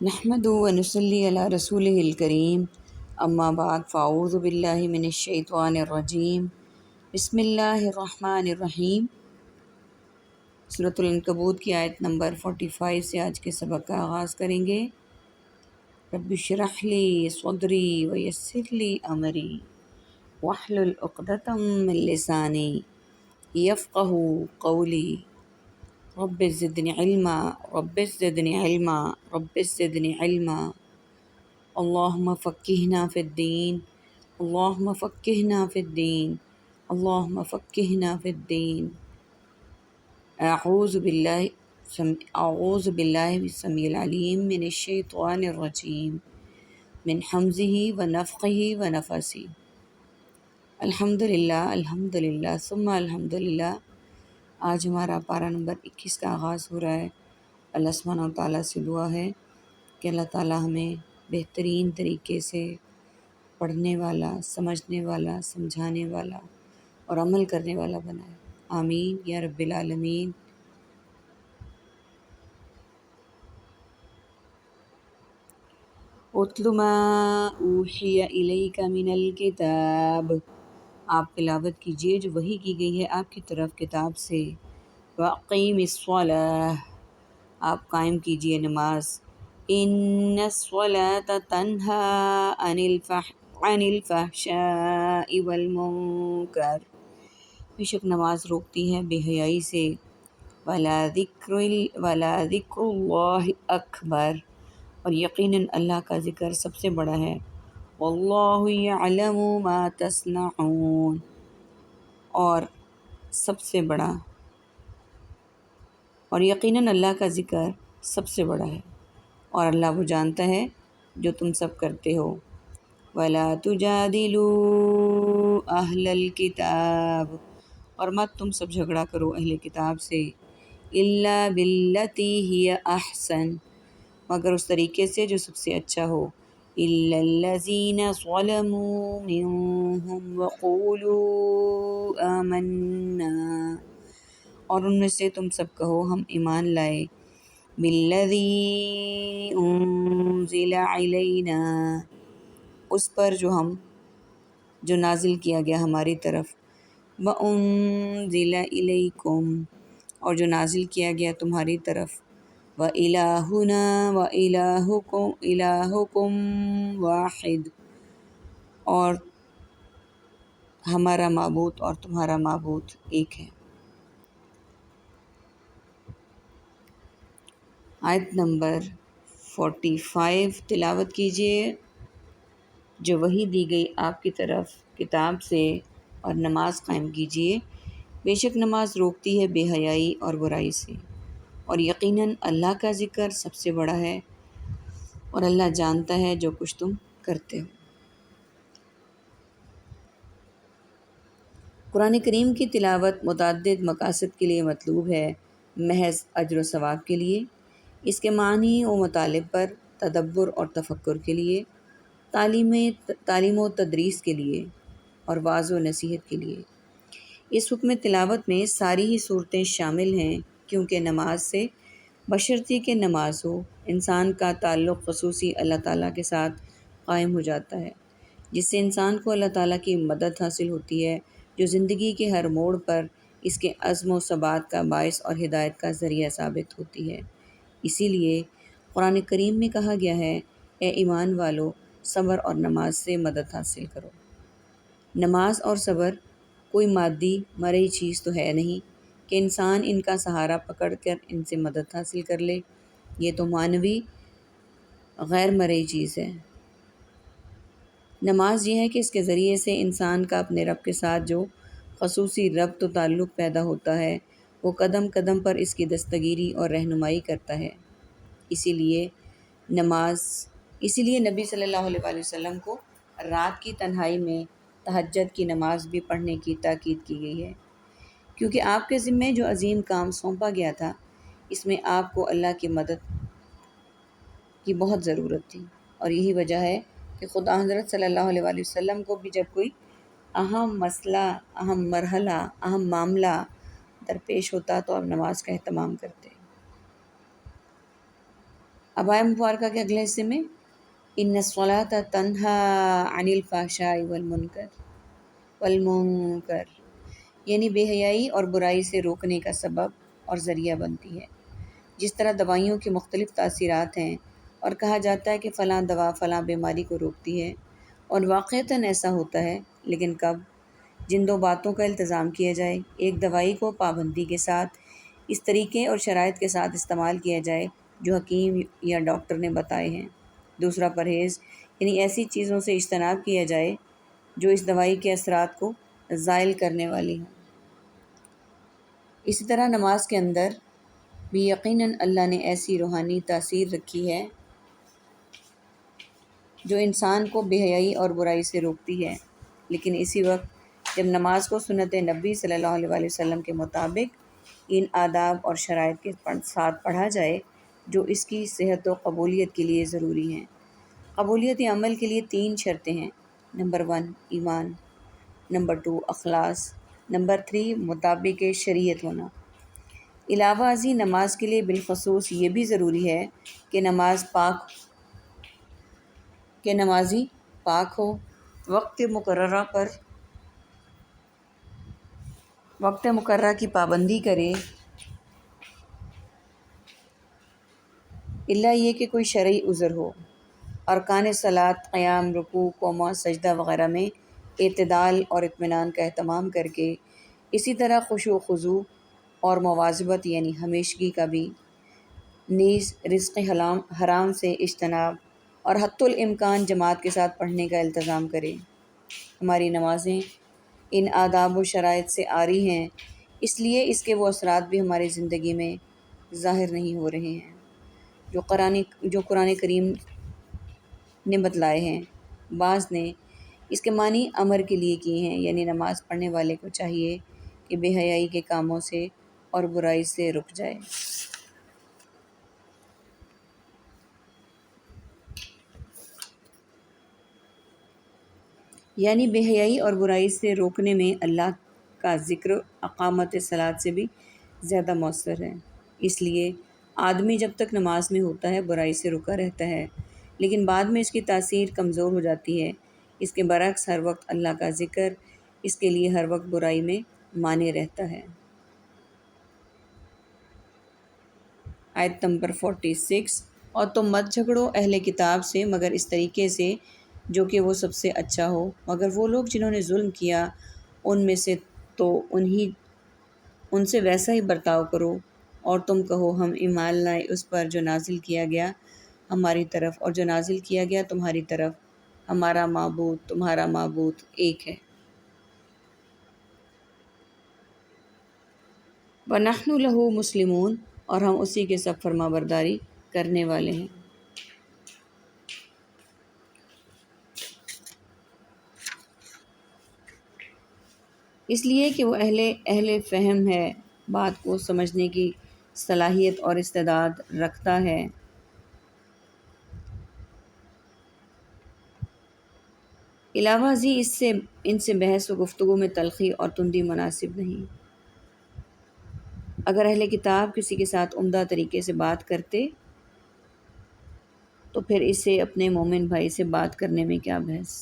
نحمد و نصلی علی رسول الکریم اما بعد فاعوذ باللہ من الشیطان الرجیم بسم اللہ الرحمن الرحیم۔ سورۃ العنکبوت کی آیت نمبر 45 سے آج کے سبق کا آغاز کریں گے۔ رب اشرح لی صدری ویسر لی امری واحلل عقدۃ من لسانی یفقہوا قولی رب زدنی علما رب زدنی علما رب زدنی علما اللہم فقہنا فی الدین اللہم فقہنا فی الدین اللہم فقہنا فی الدین۔ اعوذ باللہ السمیع العلیم من الشیطان الرجیم من حمزہ ونفخہ ونفثہ۔ الحمدللہ ثم الحمدللہ۔ آج ہمارا پارہ نمبر 21 کا آغاز ہو رہا ہے۔ اللہ سبحانہ و تعالیٰ سے دعا ہے کہ اللہ تعالیٰ ہمیں بہترین طریقے سے پڑھنے والا، سمجھنے والا، سمجھانے والا اور عمل کرنے والا بنائے، آمین یا رب العالمین۔ اتل ما اوحی الیک من الکتاب، آپ تلاوت کیجئے جو وحی کی گئی ہے آپ کی طرف کتاب سے۔ واقیم الصلاۃ، آپ قائم کیجئے نماز۔ ان الصلاۃ تنہی عن الفحشاء والمنکر، بے شک نماز روکتی ہے بے حیائی سے۔ وَلَذِكْرُ اللَّهِ اکبر، اور یقیناً اللہ کا ذکر سب سے بڑا ہے۔ وَاللَّهُ يَعْلَمُ مَا تَصْنَعُونَ، اور سب سے بڑا، اور یقیناً اللہ کا ذکر سب سے بڑا ہے اور اللہ وہ جانتا ہے جو تم سب کرتے ہو۔ وَلَا تُجَادِلُوا أَهْلَ الْكِتَابِ، اور مت تم سب جھگڑا کرو اہل کتاب سے۔ إِلَّا بِالَّتِي هِيَ أَحْسَنُ، مگر اس طریقے سے جو سب سے اچھا ہو۔ إِلَّا الَّذِينَ ظَلَمُوا مِنْهُمْ وَقُولُوا آمَنَّا، اور ان میں سے تم سب کہو ہم ایمان لائے۔ بِالَّذِي أُنزِلَ عَلَيْنَا، اس پر جو نازل کیا گیا ہماری طرف۔ وَأُنزِلَ إِلَيْكُمْ، اور جو نازل کیا گیا تمہاری طرف۔ وَإِلَٰهُنَا وَإِلَٰهُكُمْ إِلَٰهُكُمْ وَاحِدٌ، اور ہمارا معبود اور تمہارا معبود ایک ہے۔ آیت نمبر 45 تلاوت کیجئے جو وحی دی گئی آپ کی طرف کتاب سے، اور نماز قائم کیجئے، بے شک نماز روکتی ہے بے حیائی اور برائی سے، اور یقیناً اللہ کا ذکر سب سے بڑا ہے اور اللہ جانتا ہے جو کچھ تم کرتے ہو۔ قرآن کریم کی تلاوت متعدد مقاصد کے لیے مطلوب ہے، محض اجر و ثواب کے لیے، اس کے معنی و مطالب پر تدبر اور تفکر کے لیے، تعلیم و تدریس کے لیے، اور وعظ و نصیحت کے لیے۔ اس حکم تلاوت میں ساری ہی صورتیں شامل ہیں، کیونکہ نماز سے بشرطیکہ کہ نماز ہو، انسان کا تعلق خصوصی اللہ تعالیٰ کے ساتھ قائم ہو جاتا ہے، جس سے انسان کو اللہ تعالیٰ کی مدد حاصل ہوتی ہے، جو زندگی کے ہر موڑ پر اس کے عزم و ثبات کا باعث اور ہدایت کا ذریعہ ثابت ہوتی ہے۔ اسی لیے قرآن کریم میں کہا گیا ہے، اے ایمان والو، صبر اور نماز سے مدد حاصل کرو۔ نماز اور صبر کوئی مادی مرئی چیز تو ہے نہیں کہ انسان ان کا سہارا پکڑ کر ان سے مدد حاصل کر لے، یہ تو معنوی غیر مرئی چیز ہے۔ نماز یہ ہے کہ اس کے ذریعے سے انسان کا اپنے رب کے ساتھ جو خصوصی ربط و تعلق پیدا ہوتا ہے، وہ قدم قدم پر اس کی دستگیری اور رہنمائی کرتا ہے۔ اسی لیے نبی صلی اللہ علیہ وآلہ وسلم کو رات کی تنہائی میں تہجد کی نماز بھی پڑھنے کی تاکید کی گئی ہے، کیونکہ آپ کے ذمے جو عظیم کام سونپا گیا تھا، اس میں آپ کو اللہ کی مدد کی بہت ضرورت تھی، اور یہی وجہ ہے کہ خدا حضرت صلی اللہ علیہ وآلہ وسلم کو بھی جب کوئی اہم مسئلہ، اہم مرحلہ، اہم معاملہ درپیش ہوتا تو آپ نماز کا اہتمام کرتے۔ اب آیہ مبارکہ کے اگلے حصے میں ان الصلاۃ تنہا عن الفحشاء والمنکر یعنی بے حیائی اور برائی سے روکنے کا سبب اور ذریعہ بنتی ہے۔ جس طرح دوائیوں کی مختلف تاثیرات ہیں اور کہا جاتا ہے کہ فلاں دوا فلاں بیماری کو روکتی ہے، اور واقعتاً ایسا ہوتا ہے، لیکن کب؟ جن دو باتوں کا التزام کیا جائے، ایک دوائی کو پابندی کے ساتھ اس طریقے اور شرائط کے ساتھ استعمال کیا جائے جو حکیم یا ڈاکٹر نے بتائے ہیں، دوسرا پرہیز یعنی ایسی چیزوں سے اجتناب کیا جائے جو اس دوائی کے اثرات کو زائل کرنے والی ہوں۔ اسی طرح نماز کے اندر بھی یقیناً اللہ نے ایسی روحانی تاثیر رکھی ہے جو انسان کو بے حیائی اور برائی سے روکتی ہے، لیکن اسی وقت جب نماز کو سنت نبی صلی اللہ علیہ وآلہ وسلم کے مطابق ان آداب اور شرائط کے ساتھ پڑھا جائے جو اس کی صحت و قبولیت کے لیے ضروری ہیں۔ قبولیت عمل کے لیے 3 شرطیں ہیں: نمبر 1 ایمان، نمبر 2 اخلاص، نمبر 3 مطابق شریعت ہونا۔ علاوہ ازیں نماز کے لیے بالخصوص یہ بھی ضروری ہے کہ نمازی پاک ہو، وقت مقررہ کی پابندی کرے، الا یہ کہ کوئی شرعی عذر ہو، ارکان صلاۃ قیام، رکوع، قوما، سجدہ وغیرہ میں اعتدال اور اطمینان کا اہتمام کر کے، اسی طرح خشوع و خضوع اور مواظبت یعنی ہمیشگی کا بھی، نیز رزق حرام سے اجتناب اور حتی الامکان جماعت کے ساتھ پڑھنے کا التزام کرے۔ ہماری نمازیں ان آداب و شرائط سے عاری ہیں، اس لیے اس کے وہ اثرات بھی ہماری زندگی میں ظاہر نہیں ہو رہے ہیں جو قرآن کریم نے بتلائے ہیں۔ بعض نے اس کے معنی امر کے لیے کیے ہیں، یعنی نماز پڑھنے والے کو چاہیے کہ بے حیائی کے کاموں سے اور برائی سے رک جائے۔ یعنی بے حیائی اور برائی سے روکنے میں اللہ کا ذکر اقامت صلاۃ سے بھی زیادہ مؤثر ہے۔ اس لیے آدمی جب تک نماز میں ہوتا ہے برائی سے رکا رہتا ہے، لیکن بعد میں اس کی تاثیر کمزور ہو جاتی ہے۔ اس کے برعکس ہر وقت اللہ کا ذکر اس کے لیے ہر وقت برائی میں مانع رہتا ہے۔ آیت نمبر 46 اور تم مت جھگڑو اہل کتاب سے مگر اس طریقے سے جو کہ وہ سب سے اچھا ہو، مگر وہ لوگ جنہوں نے ظلم کیا ان میں سے، تو ان سے ویسا ہی برتاؤ کرو، اور تم کہو ہم ایمان لائے اس پر جو نازل کیا گیا ہماری طرف اور جو نازل کیا گیا تمہاری طرف، ہمارا معبود تمہارا معبود ایک ہے۔ وَنَحْنُ لَهُ مُسْلِمُونَ اور ہم اسی کے سب فرما برداری کرنے والے ہیں۔ اس لیے کہ وہ اہل فہم ہے، بات کو سمجھنے کی صلاحیت اور استعداد رکھتا ہے۔ علاوہ ازیں ان سے بحث و گفتگو میں تلخی اور تندی مناسب نہیں۔ اگر اہل کتاب کسی کے ساتھ عمدہ طریقے سے بات کرتے تو پھر اسے اپنے مومن بھائی سے بات کرنے میں کیا بحث،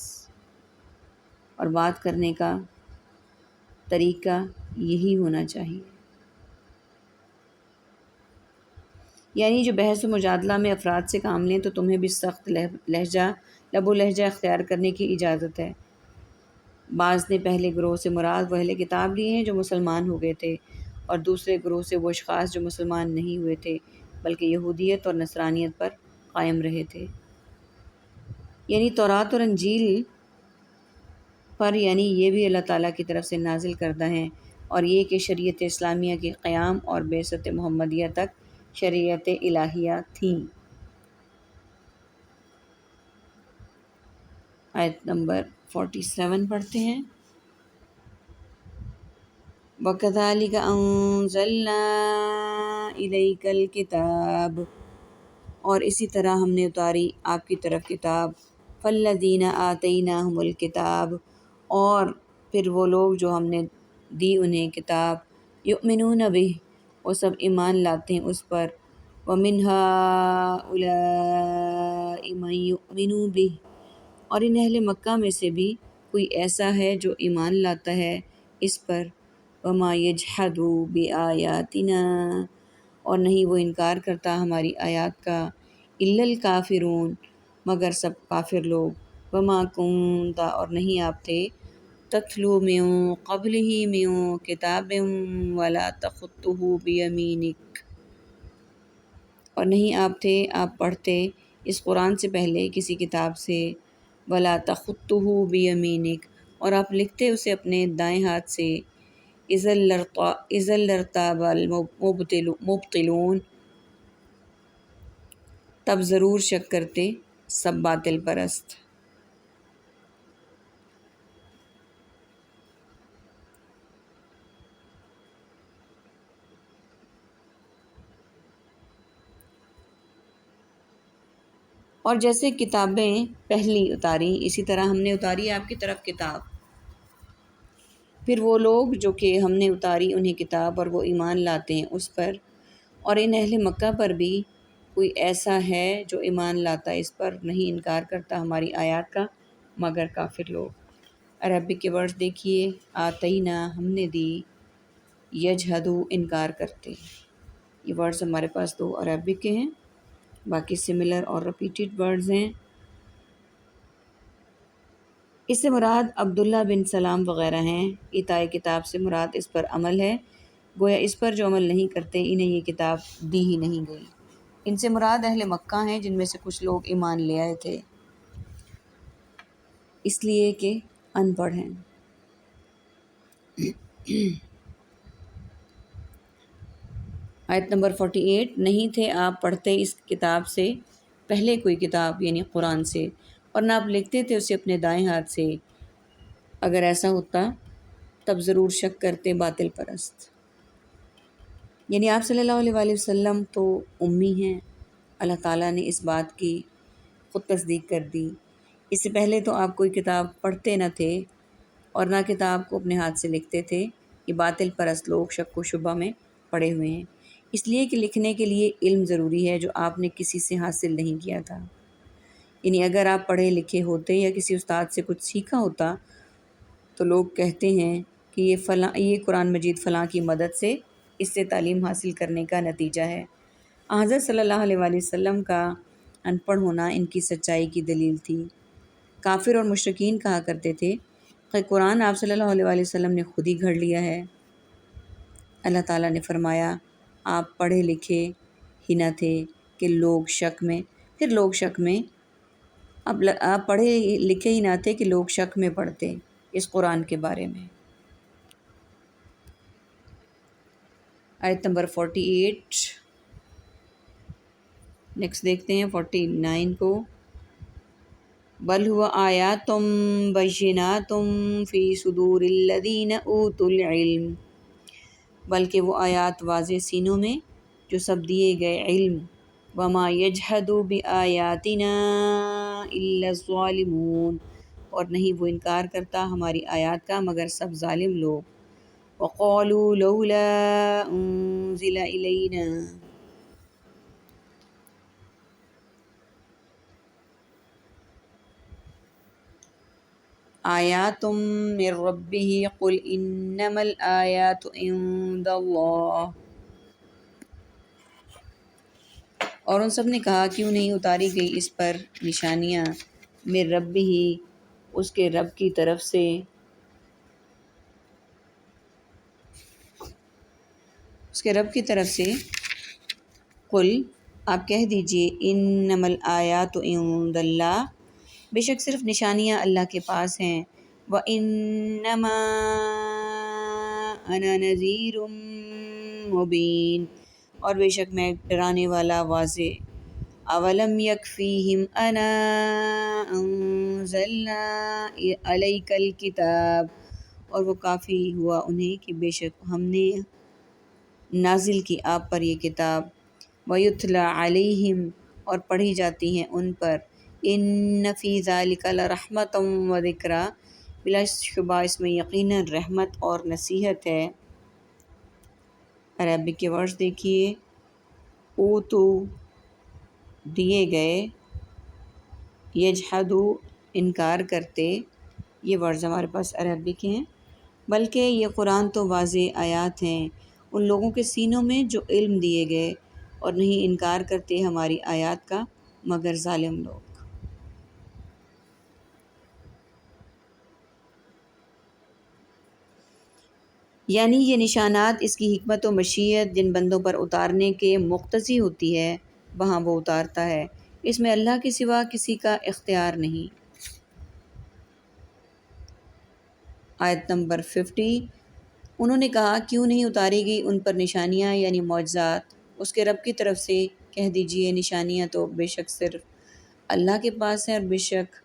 اور بات کرنے کا طریقہ یہی ہونا چاہیے۔ یعنی جو بحث و مجادلہ میں افراد سے کام لیں تو تمہیں بھی سخت لب و لہجہ اختیار کرنے کی اجازت ہے۔ بعض نے پہلے گروہ سے مراد وہ اہل کتاب لیے ہیں جو مسلمان ہو گئے تھے، اور دوسرے گروہ سے وہ اشخاص جو مسلمان نہیں ہوئے تھے بلکہ یہودیت اور نصرانیت پر قائم رہے تھے۔ یعنی تورات اور انجیل پر، یعنی یہ بھی اللہ تعالیٰ کی طرف سے نازل کردہ ہیں، اور یہ کہ شریعت اسلامیہ کے قیام اور بعثت محمدیہ تک شریعت الہیہ تھیں۔ آیت نمبر 47 پڑھتے ہیں۔ وَكَذَلِكَ أَنزَلْنَا إِلَيْكَ الْكِتَابَ اور اسی طرح ہم نے اتاری آپ کی طرف کتاب، فَالَّذِينَ آتَيْنَاهُمُ الْكِتَابَ اور پھر وہ لوگ جو ہم نے دی انہیں کتاب، يُؤْمِنُونَ بِهِ وہ سب ایمان لاتے ہیں اس پر، وَمِنْ هَٰؤُلَاءِ مَن يُؤْمِنُ بِهِ، اور ان اہل مکہ میں سے بھی کوئی ایسا ہے جو ایمان لاتا ہے اس پر۔ وَمَا يَجْحَدُ بِآيَاتِنَا، اور نہیں وہ انکار کرتا ہماری آیات کا، إِلَّا الْكَافِرُونَ، مگر سب کافر لوگ۔ وَمَا كُنتَ، اور نہیں آپ تھے، تَتْلُو مِن قَبْلِهِ مِن كِتَابٍ وَلَا تَخُطُّهُ بِيَمِينِكَ، اور نہیں آپ تھے آپ پڑھتے اس قرآن سے پہلے کسی کتاب سے، وَلَا تَخُطُّهُ بِيَمِينِكَ، اور آپ لکھتے اسے اپنے دائیں ہاتھ سے، إِذًا لَارْتَابَ الْمُبْطِلُونَ، تب ضرور شک کرتے سب باطل پرست۔ اور جیسے کتابیں پہلی اتاری، اسی طرح ہم نے اتاری آپ کی طرف کتاب، پھر وہ لوگ جو کہ ہم نے اتاری انہیں کتاب اور وہ ایمان لاتے ہیں اس پر، اور ان اہل مکہ پر بھی کوئی ایسا ہے جو ایمان لاتا ہے اس پر، نہیں انکار کرتا ہماری آیات کا مگر کافر لوگ۔ عربک کے ورڈ دیکھیے، آتینا ہم نے دی، یجہدو انکار کرتے، یہ ورڈز ہمارے پاس دو عربک کے ہیں، باقی سملر اور ریپیٹڈ ورڈز ہیں۔ اس سے مراد عبداللہ بن سلام وغیرہ ہیں۔ عطائے کتاب سے مراد اس پر عمل ہے، گویا اس پر جو عمل نہیں کرتے انہیں یہ کتاب دی ہی نہیں گئی۔ ان سے مراد اہل مکہ ہیں جن میں سے کچھ لوگ ایمان لے آئے تھے اس لیے کہ ان پڑھ ہیں۔ آیت نمبر 48، نہیں تھے آپ پڑھتے اس کتاب سے پہلے کوئی کتاب یعنی قرآن سے، اور نہ آپ لکھتے تھے اسے اپنے دائیں ہاتھ سے، اگر ایسا ہوتا تب ضرور شک کرتے باطل پرست۔ یعنی آپ صلی اللہ علیہ وآلہ وسلم تو امی ہیں، اللہ تعالیٰ نے اس بات کی خود تصدیق کر دی۔ اس سے پہلے تو آپ کوئی کتاب پڑھتے نہ تھے اور نہ کتاب کو اپنے ہاتھ سے لکھتے تھے، یہ باطل پرست لوگ شک و شبہ میں پڑے ہوئے ہیں، اس لیے کہ لکھنے کے لیے علم ضروری ہے جو آپ نے کسی سے حاصل نہیں کیا تھا۔ یعنی اگر آپ پڑھے لکھے ہوتے یا کسی استاد سے کچھ سیکھا ہوتا تو لوگ کہتے ہیں کہ یہ قرآن مجید فلاں کی مدد سے اس سے تعلیم حاصل کرنے کا نتیجہ ہے۔ حضرت صلی اللہ علیہ وآلہ وسلم کا ان پڑھ ہونا ان کی سچائی کی دلیل تھی۔ کافر اور مشرکین کہا کرتے تھے کہ قرآن آپ صلی اللہ علیہ وآلہ وسلم نے خود ہی گھڑ لیا ہے۔ اللہ تعالیٰ نے فرمایا آپ پڑھے لکھے ہی نہ تھے کہ لوگ شک میں، پھر لوگ شک میں، آپ پڑھے لکھے ہی نہ تھے کہ لوگ شک میں پڑھتے اس قرآن کے بارے میں۔ آیت نمبر 48، نیکسٹ دیکھتے ہیں 49 کو۔ بل هو آیات بینات فی صدور الذین اوتوا العلم، بلکہ وہ آیات واضح سینوں میں جو سب دیے گئے علم۔ وما یجحد بآیاتنا الا الظالمون، اور نہیں وہ انکار کرتا ہماری آیات کا مگر سب ظالم لوگ۔ وقالوا لولا انزل الینا، آیات من ربہ قل انما الآیات عند اللہ، اور ان سب نے کہا کیوں نہیں اتاری گئی اس پر نشانیاں، من ربہ اس کے رب کی طرف سے، اس کے رب کی طرف سے۔ قل آپ کہہ دیجئے انما الآیات عند اللہ، بے شک صرف نشانیاں اللہ کے پاس ہیں۔ وَإِنَّمَا أَنَا نَذِيرٌ مُبِينٌ، اور بے شک میں ڈرانے والا واضح۔ أَوَلَمْ يَكْفِيهِمْ أَنَّا أَنزَلْنَا عَلَيْكَ الْكِتَابَ، اور وہ کافی ہوا انہیں کہ بے شک ہم نے نازل کی آپ پر یہ کتاب۔ وَيُتْلَى عَلَيْهِمْ، اور پڑھی جاتی ہیں ان پر۔ إِنَّ فِي ذَلِكَ لَرَحْمَةً وَذِكْرَىٰ، بلا شبہ اس میں یقیناً رحمت اور نصیحت ہے۔ عربک کے ورڈز دیکھیے، اوتو دیے گئے، یجحدو انکار کرتے، یہ ورڈز ہمارے پاس عربی کے ہیں، بلکہ یہ قرآن تو واضح آیات ہیں ان لوگوں کے سینوں میں جو علم دیے گئے اور نہیں انکار کرتے ہماری آیات کا مگر ظالم لوگ۔ یعنی یہ نشانات اس کی حکمت و مشیت جن بندوں پر اتارنے کے مقتضی ہوتی ہے وہاں وہ اتارتا ہے، اس میں اللہ کے سوا کسی کا اختیار نہیں۔ آیت نمبر 50، انہوں نے کہا کیوں نہیں اتاری گئی ان پر نشانیاں یعنی معجزات، اس کے رب کی طرف سے کہہ دیجئے نشانیاں تو بے شک صرف اللہ کے پاس ہیں، اور بے شک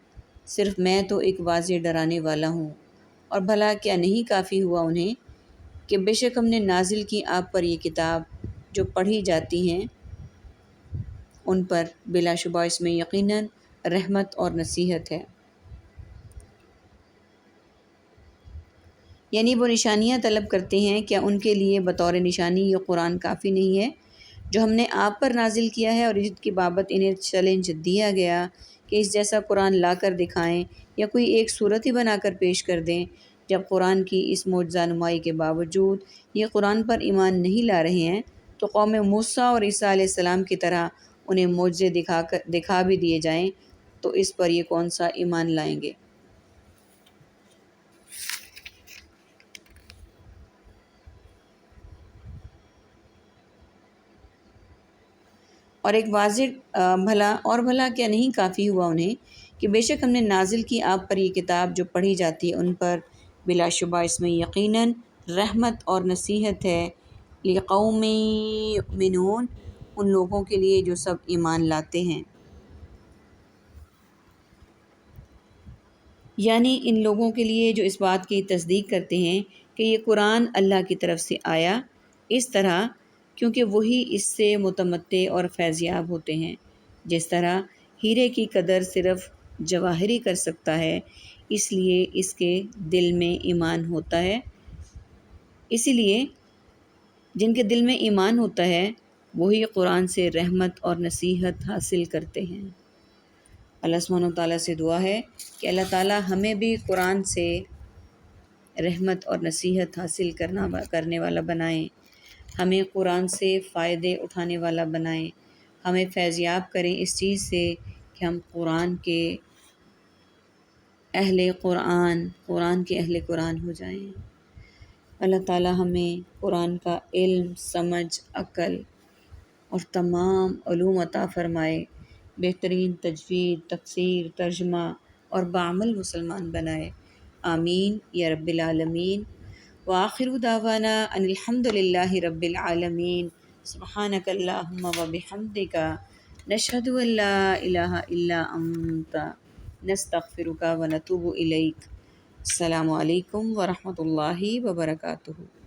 صرف میں تو ایک واضح ڈرانے والا ہوں۔ اور بھلا کیا نہیں کافی ہوا انہیں کہ بے شک ہم نے نازل کی آپ پر یہ کتاب جو پڑھی جاتی ہیں ان پر، بلا شبہ اس میں یقیناً رحمت اور نصیحت ہے۔ یعنی وہ نشانیاں طلب کرتے ہیں، کیا ان کے لیے بطور نشانی یہ قرآن کافی نہیں ہے جو ہم نے آپ پر نازل کیا ہے؟ اور اس کی بابت انہیں چیلنج دیا گیا کہ اس جیسا قرآن لا کر دکھائیں یا کوئی ایک صورت ہی بنا کر پیش کر دیں۔ جب قرآن کی اس معجزہ نمائی کے باوجود یہ قرآن پر ایمان نہیں لا رہے ہیں تو قوم موسیٰ اور عیسیٰ علیہ السلام کی طرح انہیں معجزے دکھا بھی دیے جائیں تو اس پر یہ کون سا ایمان لائیں گے؟ اور ایک واضح بھلا کیا نہیں کافی ہوا انہیں کہ بے شک ہم نے نازل کی آپ پر یہ کتاب جو پڑھی جاتی ہے ان پر، بلا شبہ اس میں یقیناً رحمت اور نصیحت ہے، لقوم یؤمنون، ان لوگوں کے لیے جو سب ایمان لاتے ہیں۔ یعنی ان لوگوں کے لیے جو اس بات کی تصدیق کرتے ہیں کہ یہ قرآن اللہ کی طرف سے آیا اس طرح، کیونکہ وہی اس سے متمتع اور فیضیاب ہوتے ہیں، جس طرح ہیرے کی قدر صرف جواہری کر سکتا ہے، اس لیے اس کے دل میں ایمان ہوتا ہے، اسی لیے جن کے دل میں ایمان ہوتا ہے وہی قرآن سے رحمت اور نصیحت حاصل کرتے ہیں۔ اللہ سبحانہ و تعالیٰ سے دعا ہے کہ اللہ تعالیٰ ہمیں بھی قرآن سے رحمت اور نصیحت حاصل کرنے والا بنائیں، ہمیں قرآن سے فائدے اٹھانے والا بنائیں، ہمیں فیضیاب کریں اس چیز سے کہ ہم قرآن کے اہل قرآن ہو جائیں۔ اللہ تعالیٰ ہمیں قرآن کا علم، سمجھ، عقل اور تمام علوم عطا فرمائے، بہترین تجوید، تفسیر، ترجمہ اور بعمل مسلمان بنائے، آمین یا رب العالمین۔ وآخر دعوانا ان الحمد للہ رب العالمین، سبحانک اللہم وبحمدک، نشہد ان لا الہ الا انت، نستغفرک ونتوب الیک۔ السلام علیکم ورحمۃ اللہ وبرکاتہ۔